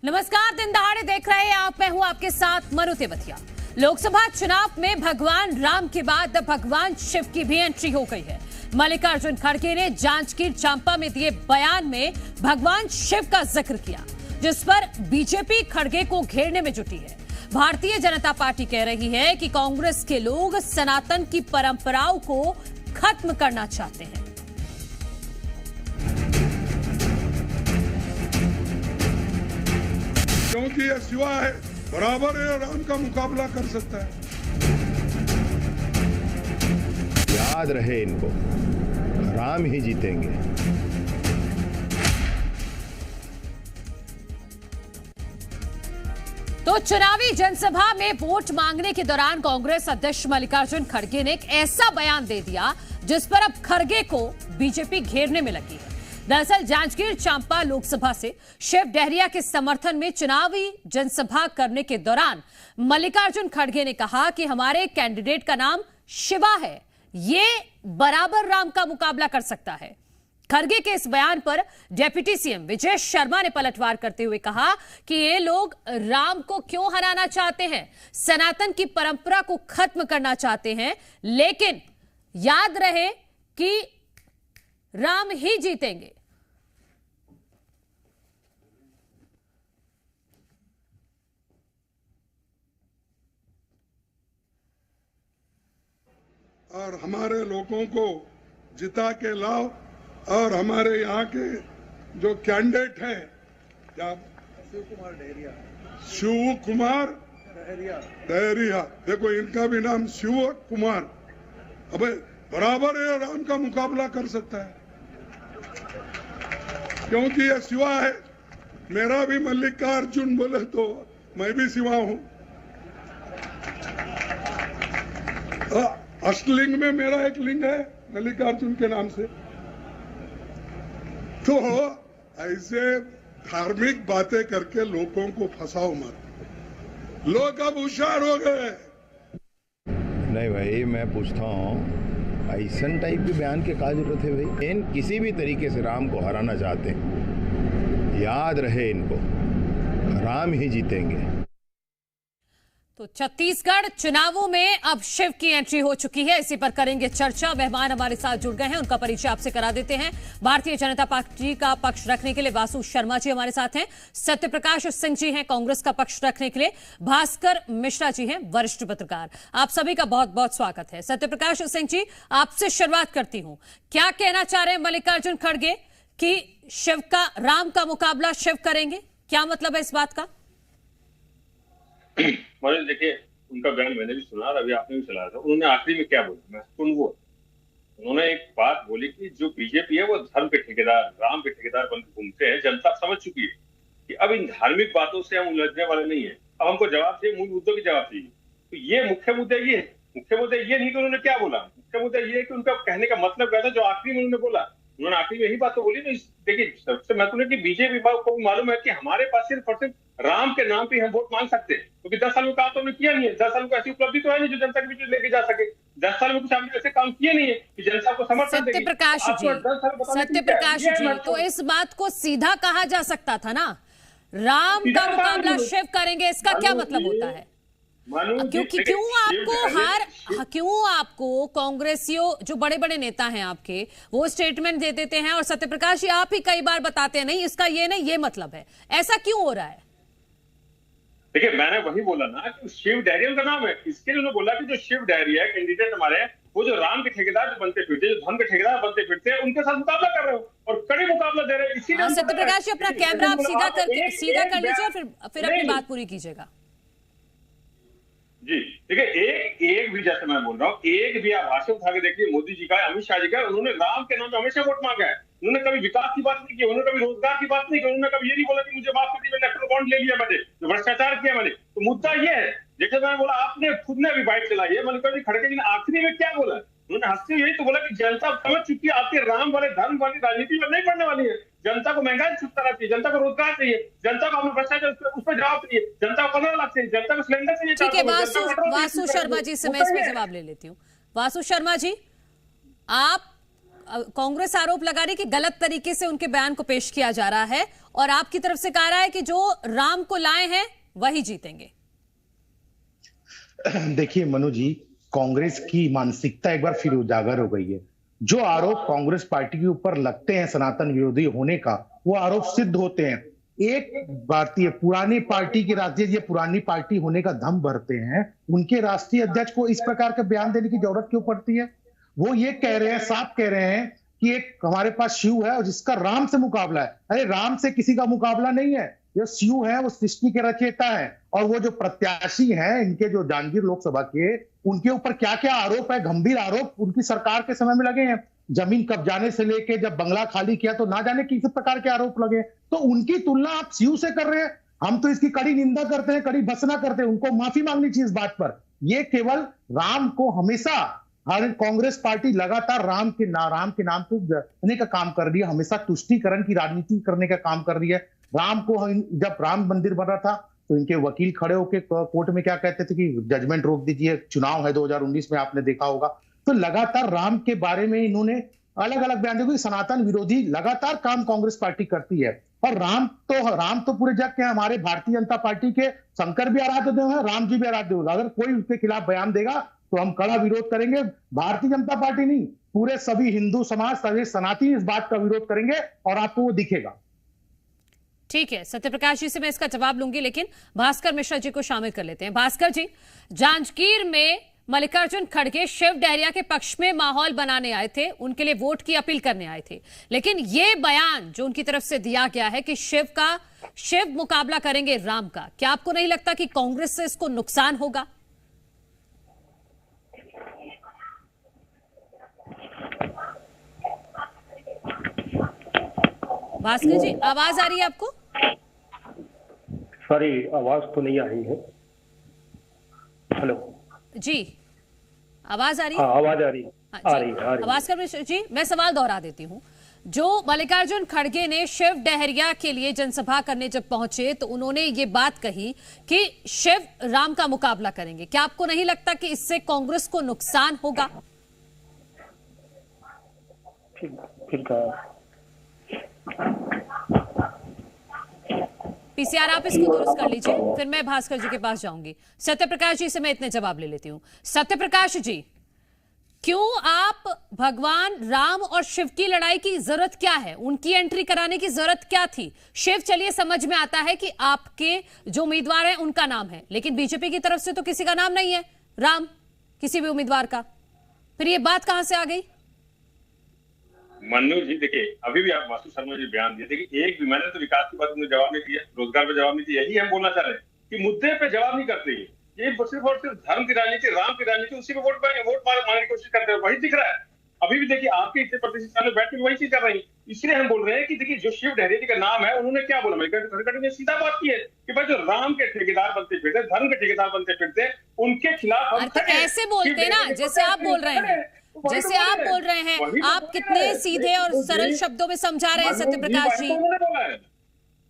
नमस्कार, दिन दहाड़े देख रहे हैं आप। मैं हूं आपके साथ मनु तेवतिया। लोकसभा चुनाव में भगवान राम के बाद अब भगवान शिव की भी एंट्री हो गई है। मल्लिकार्जुन खड़गे ने जांजगीर चांपा में दिए बयान में भगवान शिव का जिक्र किया, जिस पर बीजेपी खड़गे को घेरने में जुटी है। भारतीय जनता पार्टी कह रही है कि कांग्रेस के लोग सनातन की परंपराओं को खत्म करना चाहते हैं। क्योंकि ये शिवा है, बराबर है, राम का मुकाबला कर सकता है। याद रहे इनको, राम ही जीतेंगे। तो चुनावी जनसभा में वोट मांगने के दौरान कांग्रेस अध्यक्ष मल्लिकार्जुन खड़गे ने एक ऐसा बयान दे दिया जिस पर अब खड़गे को बीजेपी घेरने में लगी है। दरअसल जांजगीर चांपा लोकसभा से शिव डहरिया के समर्थन में चुनावी जनसभा करने के दौरान मल्लिकार्जुन खड़गे ने कहा कि हमारे कैंडिडेट का नाम शिवा है, ये बराबर राम का मुकाबला कर सकता है। खड़गे के इस बयान पर डिप्टी सीएम विजय शर्मा ने पलटवार करते हुए कहा कि ये लोग राम को क्यों हराना चाहते हैं, सनातन की परंपरा को खत्म करना चाहते हैं, लेकिन याद रहे कि राम ही जीतेंगे। और हमारे लोगों को जिता के लाओ और हमारे यहाँ के जो कैंडिडेट हैं, क्या शिव कुमार डहरिया, देखो इनका भी नाम शिव कुमार, अबे बराबर है, राम का मुकाबला कर सकता है। क्योंकि ये शिवा है, मेरा भी मल्लिकार्जुन बोले तो मैं भी शिवा हूं। अष्टलिंग में मेरा एक लिंग है मल्लिकार्जुन के नाम से। तो ऐसे धार्मिक बातें करके लोगों को फंसाओ मत। लोग अब होशियार हो गए। नहीं भाई, मैं पूछता हूँ ऐसा टाइप के बयान के क्या जरूरत है भाई? इन किसी भी तरीके से राम को हराना चाहते हैं, याद रहे इनको, राम ही जीतेंगे। तो छत्तीसगढ़ चुनावों में अब शिव की एंट्री हो चुकी है, इसी पर करेंगे चर्चा। मेहमान हमारे साथ जुड़ गए हैं, उनका परिचय आपसे करा देते हैं। भारतीय जनता पार्टी का पक्ष रखने के लिए वासु शर्मा जी हमारे साथ हैं, सत्यप्रकाश सिंह जी हैं कांग्रेस का पक्ष रखने के लिए, भास्कर मिश्रा जी हैं वरिष्ठ पत्रकार। आप सभी का बहुत बहुत स्वागत है। सत्यप्रकाश सिंह जी, आपसे शुरुआत करती हूं, क्या कहना चाह रहे हैं मल्लिकार्जुन खड़गे कि शिव का, राम का मुकाबला शिव करेंगे, क्या मतलब है इस बात का? मनोज, देखिए, उनका बयान मैंने भी सुना और अभी आपने भी सुना था। उन्होंने आखिरी में क्या बोला, महत्वपूर्ण वो उन्होंने एक बात बोली कि जो बीजेपी है वो धर्म के ठेकेदार, राम के ठेकेदार बनकर घूमते हैं। जनता समझ चुकी है कि अब इन धार्मिक बातों से हम उलझने वाले नहीं है। अब हमको जवाब चाहिए, मूल मुद्दों की जवाब चाहिए। तो ये मुख्य मुद्दा ये है। मुख्य मुद्दा ये नहीं कि उन्होंने क्या बोला, मुख्य मुद्दा ये है कि उनका कहने का मतलब क्या था जो आखिरी में उन्होंने बोला। उन्होंने आखिरी में यही बात तो बोली। तो देखिए, सबसे महत्वपूर्ण है कि बीजेपी को भी मालूम है कि हमारे पास सिर्फ और सिर्फ राम के नाम पे हम वोट मांग सकते हैं, क्योंकि 10 साल में काम तो हमने किया नहीं है। 10 साल को ऐसी उपलब्धि तो है नहीं जो जनता के बीच में लेके जा सके। 10 साल में कुछ हमने ऐसे काम किए नहीं है कि जनता को समर्थन देगी। सत्यप्रकाश जी, तो इस बात को सीधा कहा जा सकता था ना, राम का मुकाबला शिव करेंगे, इसका क्या मतलब होता है? क्योंकि क्यों आपको कांग्रेसियों, जो बड़े बड़े नेता हैं आपके, वो स्टेटमेंट दे देते हैं और सत्यप्रकाश जी आप ही कई बार बताते हैं नहीं इसका ये नहीं ये मतलब है, ऐसा क्यों हो रहा है? देखिए, मैंने वही बोला ना कि शिव डहरिया का नाम है, इसके लिए उन्होंने बोला कि जो शिव डहरिया कैंडिडेट हमारे हैं, वो जो राम के ठेकेदार जो बनते फिरते, जो धर्म के ठेकेदार बनते फिरते हैं, उनके साथ मुकाबला कर रहे हो और कड़े मुकाबला दे रहे हैं। इसीलिए सत्यप्रकाश जी, अपना कैमरा आप सीधा कर लीजिए और फिर अपनी बात पूरी कीजिएगा। जी देखिए, एक भी, जैसे मैं बोल रहा हूँ, एक भी आप भाषण उठा के देखिए, मोदी जी का, अमित शाह जी का, उन्होंने राम के नाम पे हमेशा वोट मांगा है। उन्होंने कभी विकास की बात नहीं की, उन्होंने कभी रोजगार की बात नहीं की, उन्होंने कभी ये नहीं बोला कि मुझे माफ कर दीजिए, इलेक्ट्रल बॉन्ड ले लिया मैंने, जो भ्रष्टाचार किया मैंने। तो मुद्दा ये है, जैसे मैंने बोला, आपने खुद ने अभी बाइट चलाई है, मल्लिकार्जुन खड़गे जी ने आखिरी में क्या बोला, उन्होंने हंसते हुए यही तो बोला कि जनता समझ चुकी है आपके राम वाले, धर्म वाली राजनीति में नहीं पड़ने वाली है। जनता को महंगाई छुटकारा चाहिए, जनता को रोजगार चाहिए, जनता को अपने भ्रष्टाचार उस पर जवाब चाहिए, जनता को 15 लाख चाहिए, जनता को सिलेंडर चाहिए। ठीक है, वासु शर्मा जी से मैं इसमें जवाब ले लेती हूँ। वासु शर्मा जी, आप कांग्रेस आरोप लगा रही है कि गलत तरीके से उनके बयान को पेश किया जा रहा है और आपकी तरफ से कह रहा है कि जो राम को लाए हैं वही जीतेंगे। देखिए मनु जी, कांग्रेस की मानसिकता एक बार फिर उजागर हो गई है। जो आरोप कांग्रेस पार्टी के ऊपर लगते हैं सनातन विरोधी होने का, वो आरोप सिद्ध होते हैं। एक भारतीय पुरानी पार्टी के राष्ट्रीय पुरानी पार्टी होने का दम भरते हैं, उनके राष्ट्रीय अध्यक्ष को इस प्रकार का बयान देने की जरूरत क्यों पड़ती है? वो ये कह रहे हैं, साफ कह रहे हैं कि एक हमारे पास शिव है और जिसका राम से मुकाबला है। अरे राम से किसी का मुकाबला नहीं है, जो शिव है वो सृष्टि के रचयिता है। और वो जो प्रत्याशी हैं इनके, जो जांजगीर लोकसभा के, उनके ऊपर क्या क्या आरोप है, गंभीर आरोप उनकी सरकार के समय में लगे हैं। जमीन कब्जाने से लेके जब बंगला खाली किया तो ना जाने किस प्रकार के आरोप लगे। तो उनकी तुलना आप शिव से कर रहे हैं। हम तो इसकी कड़ी निंदा करते हैं, कड़ी भर्त्सना करते हैं। उनको माफी मांगनी चाहिए इस बात पर। ये केवल राम को हमेशा कांग्रेस पार्टी लगातार राम के नाम को जलाने का काम कर रही है, हमेशा तुष्टीकरण की राजनीति करने का काम कर रही है। राम को जब राम मंदिर बन रहा था तो इनके वकील खड़े होकर कोर्ट में क्या कहते थे कि जजमेंट रोक दीजिए, चुनाव है 2019 में, आपने देखा होगा। तो लगातार राम के बारे में इन्होंने अलग अलग बयान दिए। सनातन विरोधी लगातार काम कांग्रेस पार्टी करती है। और राम तो पूरे जग के, हमारे भारतीय जनता पार्टी के शंकर भी आराध्य देव है, राम जी भी आराध्य देव। अगर कोई उसके खिलाफ बयान देगा तो हम कड़ा विरोध करेंगे। भारतीय जनता पार्टी नहीं, पूरे सभी हिंदू समाज, सभी सनातनी इस बात का विरोध करेंगे और आपको वो दिखेगा। ठीक है, सत्यप्रकाश जी से मैं इसका जवाब लूंगी, लेकिन भास्कर मिश्रा जी को शामिल कर लेते हैं। भास्कर जी, जांजगीर में मल्लिकार्जुन खड़गे शिव डहरिया के पक्ष में माहौल बनाने आए थे, उनके लिए वोट की अपील करने आए थे, लेकिन ये बयान जो उनकी तरफ से दिया गया है कि शिव मुकाबला करेंगे राम का, क्या आपको नहीं लगता कि कांग्रेस से इसको नुकसान होगा? भास्कर जी, आवाज आ रही है आपको? सॉरी, आवाज तो नहीं आ रही है। हेलो जी, आवाज आ रही है? हाँ, आवाज आ रही है। आ रही है। भास्कर मिश्रा जी, मैं सवाल दोहरा देती हूँ। जो मल्लिकार्जुन खड़गे ने शिव डहरिया के लिए जनसभा करने जब पहुंचे तो उन्होंने ये बात कही कि शिव राम का मुकाबला करेंगे, क्या आपको नहीं लगता कि इससे कांग्रेस को नुकसान होगा? फिर कहा पीसीआर, आप इसको दुरुस्त कर लीजिए, फिर मैं भास्कर जी के पास जाऊंगी। सत्यप्रकाश जी से मैं इतने जवाब ले लेती हूं। सत्यप्रकाश जी, क्यों आप भगवान राम और शिव की लड़ाई की जरूरत क्या है, उनकी एंट्री कराने की जरूरत क्या थी? शिव चलिए समझ में आता है कि आपके जो उम्मीदवार हैं उनका नाम है, लेकिन बीजेपी की तरफ से तो किसी का नाम नहीं है राम, किसी भी उम्मीदवार का। फिर ये बात कहां से आ गई? मनु जी, देखिए अभी भी आप वासु शर्मा जी बयान दिए, देखिए एक भी, मैंने तो विकास की बात में जवाब नहीं दिया, रोजगार पे जवाब नहीं दिया। यही हम बोलना चाह रहे हैं कि मुद्दे पे जवाब नहीं करते। ये सिर्फ और सिर्फ धर्म की राजनीति, राम की राजनीति, उसी पे वोट मांगने की कोशिश करते हैं। वही दिख रहा है। अभी भी देखिए आपके इतने प्रतिशत सामने बैठ के वही चीज कर रही है। इसलिए हम बोल रहे हैं कि देखिए जो शिव डहरिया जी का नाम है, उन्होंने क्या बोला, मल्लिकार्जुन खड़गे ने सीधा बात की है कि भाई जो राम के ठेकेदार बनते फिरते, धर्म के ठेकेदार बनते फिरते, उनके खिलाफ हम ऐसे बोलते ना, जैसे आप बोल रहे हैं, जैसे आप बोल रहे हैं, आप कितने सीधे और सरल शब्दों में समझा रहे हैं सत्यप्रकाश जी।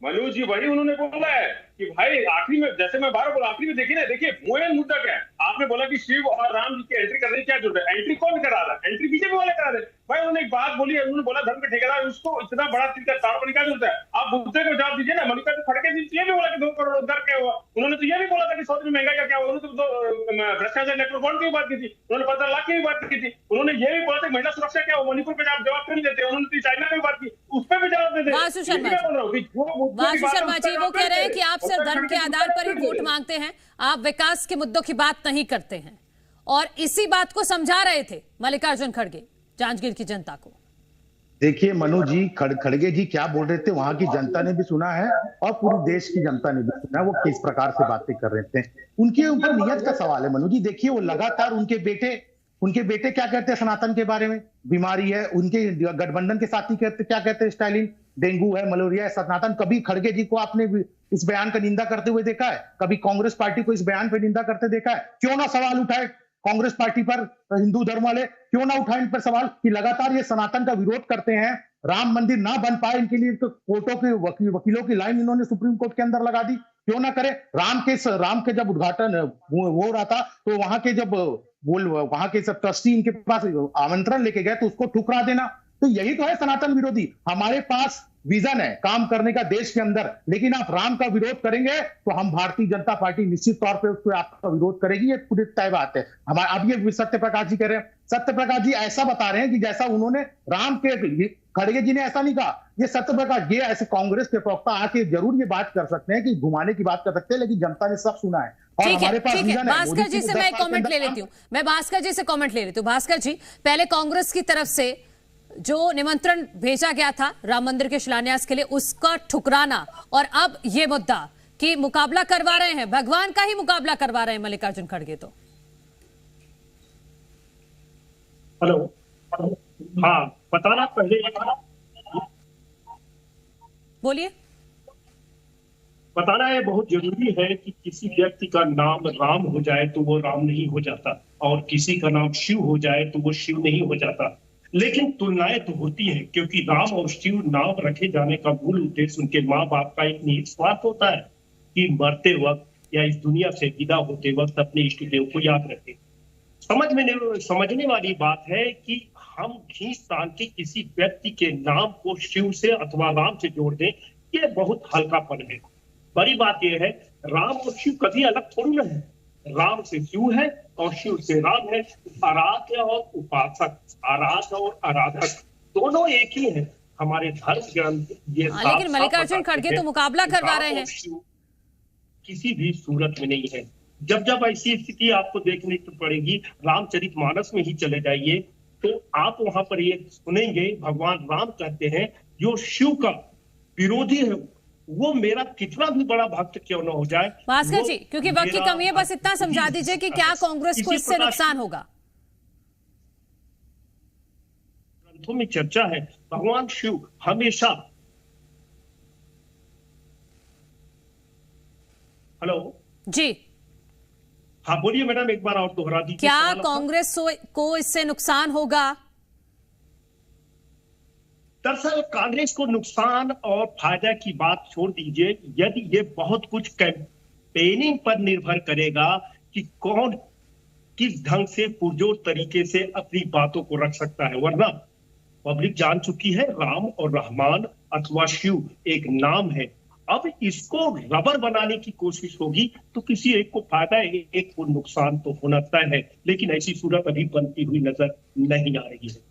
मनोज जी, वही उन्होंने बोला है कि भाई आखिरी में, जैसे मैं बार बोला, आखिरी में देखिए ना, देखिए मेन मुद्दा क्या है। आपने बोला कि शिव और राम जी की एंट्री करने की क्या जरूरत है? एंट्री कौन करा रहा है? एंट्री बीजेपी वाले करा रहे हैं। भाई उन्होंने एक बात बोली है, उन्होंने बोला धर्म के ठेकेदार, उसको इतना बड़ा चीज का ताड़ बनने की जरूरत है? आप मुद्दे को जवाब दीजिए ना। मल्लिकार्जुन खड़गे जी ये भी बोला कि 2 करोड़ रोजगार क्या हुआ, उन्होंने तो ये भी बोला था कि 100 दिन महंगाई का क्या हुआ, उन्होंने तो भ्रष्टाचार इलेक्ट्रोल बॉन्ड की बात की थी, उन्होंने 15 लाख की भी बात की थी, उन्होंने ये भी बोला था महिला सुरक्षा क्या हुआ, मणिपुर पे आप जवाब क्यों नहीं देते, उन्होंने तो चाइना की बात की, उस पर भी जवाब देते। वासु शर्मा जी वो कह रहे हैं कि आप सिर्फ धर्म के आधार पर ही वोट मांगते हैं, आप विकास के मुद्दों की बात नहीं करते हैं, और इसी बात को समझा रहे थे मल्लिकार्जुन खड़गे जांजगीर की जनता को। देखिए मनु जी, खड़गे जी क्या बोल रहे थे वहां की जनता ने भी सुना है और पूरे देश की जनता ने भी सुना है वो किस प्रकार से बातें कर रहे थे। उनके ऊपर नियत का सवाल है मनु जी। देखिए वो लगातार उनके बेटे क्या कहते हैं सनातन के बारे में, बीमारी है, उनके गठबंधन के साथी क्या कहते हैं, स्टालिन, डेंगू है, मलेरिया है, सनातन। कभी खड़गे जी को आपने इस बयान का निंदा करते हुए देखा है? कभी कांग्रेस पार्टी को इस बयान पर निंदा करते देखा है? क्यों ना सवाल उठाए कांग्रेस पार्टी पर, हिंदू धर्म वाले क्यों ना उठाए इन पर सवाल कि लगातार ये सनातन का विरोध करते हैं, राम मंदिर ना बन पाए इनके लिए तो कोर्टों के वकीलों की लाइन इन्होंने सुप्रीम कोर्ट के अंदर लगा दी। क्यों ना करे? राम के जब उद्घाटन हो रहा था तो वहां के सब ट्रस्टी इनके पास आमंत्रण लेके गए तो उसको ठुकरा देना। तो यही तो है सनातन विरोधी। हमारे पास विजन है काम करने का देश के अंदर, लेकिन आप राम का विरोध करेंगे तो हम भारतीय जनता पार्टी निश्चित तौर पे उसको आपका विरोध करेगी, ये पूरी तय बात है। हमारे अब ये सत्य प्रकाश जी कह रहे हैं, सत्य प्रकाश जी ऐसा बता रहे हैं कि जैसा उन्होंने राम के, खड़गे जी ने ऐसा नहीं कहा, ये सत्य प्रकाश, ये ऐसे कांग्रेस के प्रवक्ता आके जरूर ये बात कर सकते हैं कि घुमाने की बात कर सकते हैं, लेकिन जनता ने सब सुना है और हमारे पास विजन है। भास्कर जी से मैं कमेंट ले लेती हूँ, मैं भास्कर जी से कमेंट ले लेती हूँ। भास्कर जी, पहले कांग्रेस की तरफ से जो निमंत्रण भेजा गया था राम मंदिर के शिलान्यास के लिए, उसका ठुकराना, और अब ये मुद्दा कि मुकाबला करवा रहे हैं, भगवान का ही मुकाबला करवा रहे हैं मल्लिकार्जुन खड़गे। तो हेलो, हाँ, बताना पहले बोलिए। बताना ये बहुत जरूरी है कि किसी व्यक्ति का नाम राम हो जाए तो वो राम नहीं हो जाता, और किसी का नाम शिव हो जाए तो वो शिव नहीं हो जाता। लेकिन तुलनाएं तो होती हैं, क्योंकि राम और शिव नाम रखे जाने का मूल उद्देश्य उनके माँ बाप का एक निहित स्वार्थ होता है कि मरते वक्त या इस दुनिया से विदा होते वक्त अपने इष्ट देव को याद रखें। समझने वाली बात है कि हम घींच तान के किसी व्यक्ति के नाम को शिव से अथवा राम से जोड़ दें, ये बहुत हल्कापन है। बड़ी बात यह है, राम और शिव कभी अलग थोड़ी ना है। राम से शिव है और शिव से राम है। आराध्य और उपासक, आराध्य और आराधक दोनों एक ही है। हमारे धर्म ग्रंथ ये लेकिन मल्लिकार्जुन खड़गे तो मुकाबला करवा रहे हैं, किसी भी सूरत में नहीं है। जब जब ऐसी स्थिति आपको देखने को पड़ेगी, रामचरितमानस में ही चले जाइए तो आप वहां पर ये सुनेंगे, भगवान राम कहते हैं जो शिव का विरोधी है वो मेरा कितना भी बड़ा भक्त क्यों ना हो जाए। भास्कर जी, क्योंकि वक्त की कमी है, बस इतना समझा दीजिए कि क्या कांग्रेस को इससे नुकसान होगा। ग्रंथों में चर्चा है, भगवान शिव हमेशा, हेलो जी, हाँ बोलिए मैडम, एक बार और दोहरा दीजिए। क्या कांग्रेस को इससे नुकसान होगा? दरअसल कांग्रेस को नुकसान और फायदा की बात छोड़ दीजिए, यदि ये बहुत कुछ कैंपेनिंग पर निर्भर करेगा कि कौन किस ढंग से पुरजोर तरीके से अपनी बातों को रख सकता है। वरना पब्लिक जान चुकी है राम और रहमान अथवा शिव एक नाम है। अब इसको रबर बनाने की कोशिश होगी तो किसी एक को फायदा है, एक को नुकसान तो होना तय है, लेकिन ऐसी सूरत अभी बनती हुई नजर नहीं आ रही है।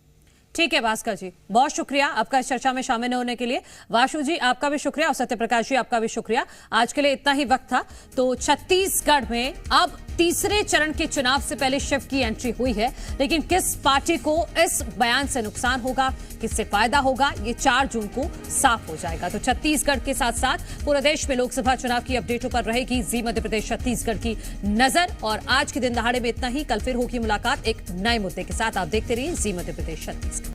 ठीक है भास्कर जी, बहुत शुक्रिया आपका इस चर्चा में शामिल होने के लिए। वाशु जी आपका भी शुक्रिया और सत्य प्रकाश जी आपका भी शुक्रिया। आज के लिए इतना ही वक्त था। तो छत्तीसगढ़ में अब तीसरे चरण के चुनाव से पहले शिव की एंट्री हुई है, लेकिन किस पार्टी को इस बयान से नुकसान होगा, किससे फायदा होगा, ये 4 जून को साफ हो जाएगा। तो छत्तीसगढ़ के साथ साथ पूरे देश में लोकसभा चुनाव की अपडेटों पर रहेगी जी मध्य प्रदेश छत्तीसगढ़ की नजर। और आज के दिन दहाड़े में इतना ही। कल फिर होगी मुलाकात एक नए मुद्दे के साथ। आप देखते रहिए जी मध्य प्रदेश छत्तीसगढ़।